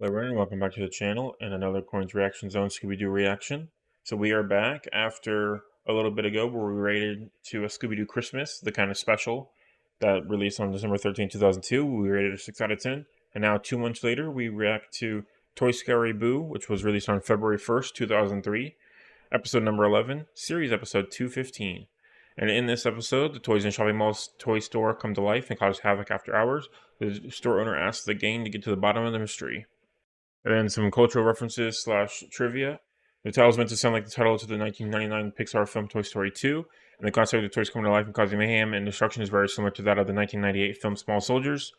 Hello everyone, welcome back to the channel and another Coins Reaction Zone Scooby-Doo reaction. So we are back after a little bit ago where we rated to a Scooby-Doo Christmas, the kind of special that released on December 13, 2002. We rated a 6 out of 10. And now 2 months later, we react to Toy Story Boo, which was released on February 1st, 2003. Episode number 11, series episode 215. And in this episode, the Toys and Shopping Mall's toy store come to life and cause havoc after hours. The store owner asks the gang to get to the bottom of the mystery. And then some cultural references / trivia. The title is meant to sound like the title to the 1999 Pixar film Toy Story 2, and the concept of the toys coming to life and causing mayhem and destruction is very similar to that of the 1998 film Small Soldiers.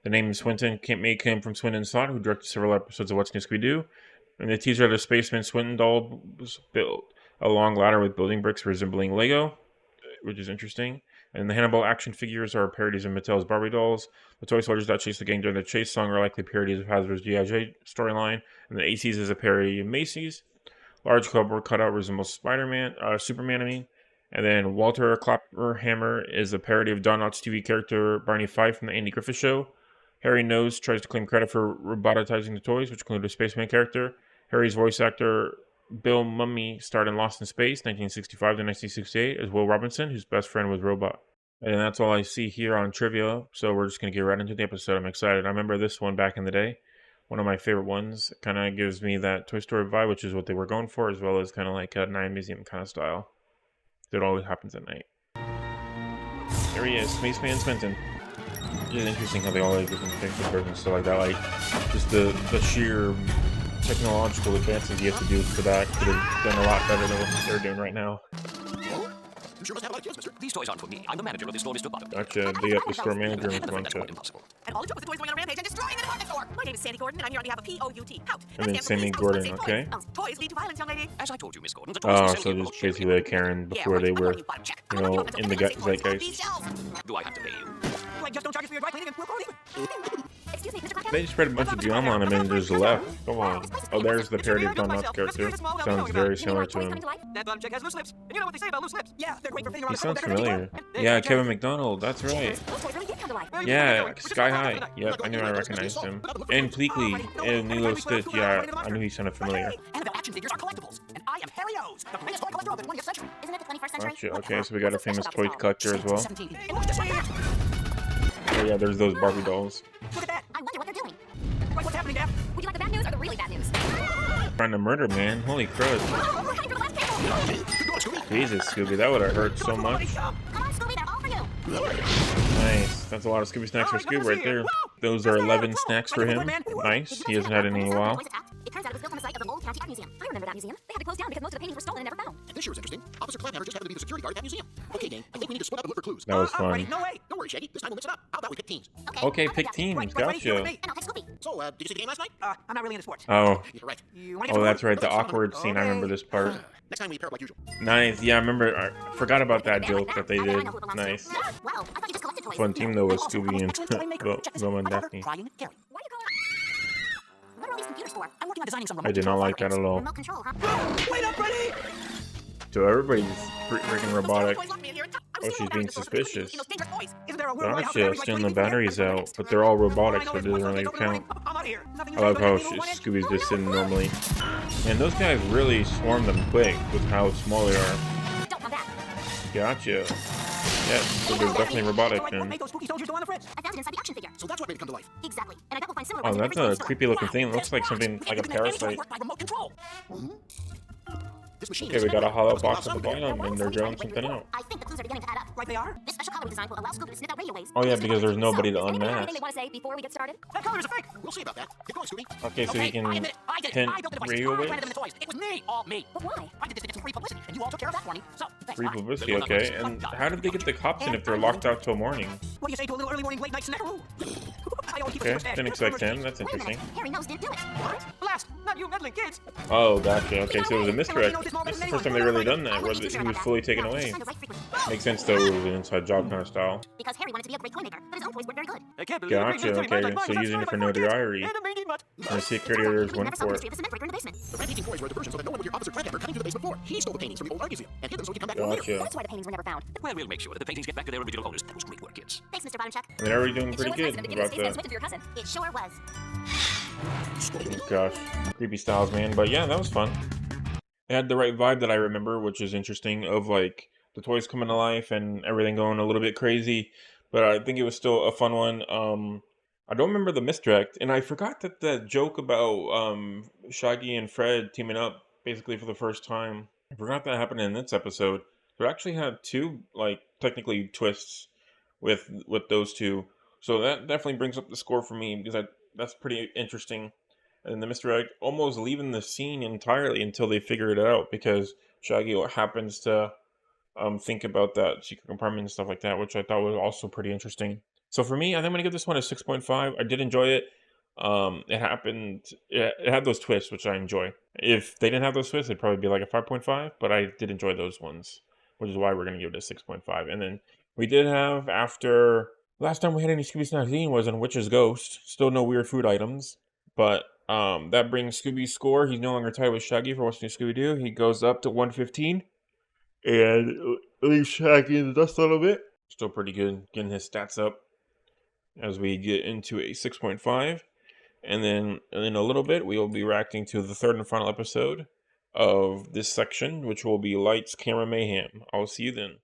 The name Swinton came from Swinton Slott, who directed several episodes of What's New Scooby-Doo. And the teaser of the Spaceman Swinton doll was built a long ladder with building bricks resembling Lego, which is interesting. And the Hannibal action figures are parodies of Mattel's Barbie dolls. The toy soldiers that chase the gang during the chase song are likely parodies of Hasbro's G.I. Joe storyline. And the ACs is a parody of Macy's. Large cardboard cutout resembles Superman, I mean. And then Walter Clapperhammer is a parody of Don Knotts' TV character Barney Fife from the Andy Griffith Show. Harry Nose tries to claim credit for robotizing the toys, which include a spaceman character. Harry's voice actor Bill Mumy starred in Lost in Space, 1965 to 1968, as Will Robinson, whose best friend was Robot. And that's all I see here on trivia, so we're just going to get right into the episode. I'm excited. I remember this one back in the day. One of my favorite ones. Kind of gives me that Toy Story vibe, which is what they were going for, as well as kind of like a Night Museum kind of style. It always happens at night. There he is, Spaceman Swinton. It's interesting how they all have different pictures and stuff like that. Like, just the sheer technological advances you have to do for that could have done a lot better than what they're doing right now. You sure must have a lot of kids, mister. These toys aren't for me. I'm the manager of this store, Mr. Bottom. Gotcha. Be up the store manager and like that. Impossible. And all it took was the toys going on a rampage and destroying the department store. My name is Sandy Gordon, and I'm here on behalf of POUT. Out. And then Sammy Gordon, okay. Toys lead to violence, young lady. As I told you, Miss Gordon, the Oh, so just basically like Karen before they were, you know, in the zeitgeist. Do I have to pay you? Like, just don't charge us for your dry cleaning and we'll call even. Excuse me, Mr. Clapper. They just spread a bunch of drama on him and just left. Come on. Oh, there's the parody of Don Knotts' character. Sounds very similar to him. That bottom check has loose lips. And you know what they say about loose lips? Yeah, they're great for fitting around. He sounds familiar. Yeah, Kevin McDonald. That's right. Yeah, Sky High. Yep, I knew I recognized him. And Pleakley and Lilo Stitch. Yeah, I knew he sounded familiar. Annabelle action figures are collectibles, and I am Harry Nose, the greatest toy collector of the 20th century. Isn't it the 21st century? Gotcha. Okay, so we got a famous toy collector as well. 17. And watch this way. Oh yeah, there's those Barbie dolls. Look at that. I wonder what they're doing. Like, what's happening, Dad? Would you like the bad news or the really bad news? Trying to murder, man. Holy crud. Oh, we're heading for the last cable. Jesus, Scooby, that would have hurt so much. Come on, Scooby, they're all for you. Nice. That's a lot of Scooby snacks for Scoob right there. Those are 11 snacks for him. Nice. He hasn't had any in a while. It turns out it was built on the site of the old county art museum. I remember that museum. They had to close down because most of the paintings were stolen and never found. And this year was interesting. Officer Claphammer just happened to be the security guard at that museum. Okay, gang, I think we need to split up and look for clues. That was fun. No way. Don't worry, Shaggy. This time we'll mix it up. How about we pick teams? Okay, pick teams. Gotcha. So, did you see the game last night? I'm not really into sports. Oh. You're right. Oh, that's right. The awkward scene. I remember this part. Next time we pair up like usual. Nice. Yeah, I remember. I forgot about that joke that they did. Nice. Fun team though with Scooby and Velma and Daphne. I did not like that at all. Wait up, buddy! So everybody's freaking robotic. Oh, she's being suspicious. Gotcha, stealing the batteries out, but they're all robotic, so it doesn't really count. I love how Scooby's just sitting normally. And those guys really swarm them quick with how small they are. Gotcha. Yeah, so they're definitely robotic then. Oh, that's a creepy looking thing. It looks like something like a parasite. Okay, we got a hollow box at the bottom, and they're drawing something out. I think the clues are beginning to add up. Right, they are? This special color design will allow Scooby to sniff out radio waves. Oh yeah, because there's nobody to Anything unmask. they want to say before we get started? That color is a fake. We'll see about that. Get going, Scooby. Okay, so he can I admit it. I did it. hint I built the device. radio I waves? planted them in the toys. It was me. All me. But why? I did this to get some free publicity, and you all took care of that for me. So, thanks. Free Bye. publicity, okay. And how did they get the cops in if they're locked out till morning? What do you say to a little early morning late night snackaroo? I always keep Okay, a mustache. didn't expect him. That's Wait a interesting. minute. Harry Nose didn't do it. What? Blast! Not you meddling kids. Oh, gotcha. Okay, so it was a misdirect. This is the first time they really done that, where he was fully taken away. Makes sense though, it was an inside job kind of style. Because Harry wanted to be a great toy maker, but his own toys weren't very good. I can't believe Gotcha, okay, so using it for notoriety. And the secret editors We went never solved for the it. mystery of the cement breaker in the basement. The red-painting toys were a diversion so that no one would hear Officer Claphammer coming through the basement floor. He stole the paintings from the old art museum and hid them so he could come back for them later. Gotcha. That's why the paintings were never found. Well, we'll make sure that the paintings get back to their original owners. That was great work, kids. Thanks, Mr. Bottomcheck. And they're already doing It sure pretty was nice good of them to give you about Spaceman the... Swinton for your cousin. It sure was. Gosh, creepy styles, man. But yeah, that was fun. It had the right vibe that I remember, which is interesting, of like the toys coming to life and everything going a little bit crazy. But I think it was still a fun one. I don't remember the misdirect, and I forgot that the joke about Shaggy and Fred teaming up basically for the first time. I forgot that happened in this episode. They actually had two like technically twists with those two, so that definitely brings up the score for me because that's pretty interesting. And the misdirect almost leaving the scene entirely until they figure it out because Shaggy happens to think about that secret compartment and stuff like that, which I thought was also pretty interesting. So for me, I think I'm gonna give this one a 6.5. I did enjoy it. It happened. It had those twists, which I enjoy. If they didn't have those twists, it'd probably be like a 5.5. But I did enjoy those ones, which is why we're gonna give it a 6.5. And then we did have after last time we had any Scooby Snacks eating was on Witch's Ghost. Still no weird food items, but that brings Scooby's score. He's no longer tied with Shaggy for watching Scooby Doo. He goes up to 115 and leave Shaggy in the dust a little bit. Still pretty good, getting his stats up as we get into a 6.5. And then in a little bit, we will be reacting to the third and final episode of this section, which will be Lights, Camera, Mayhem. I'll see you then.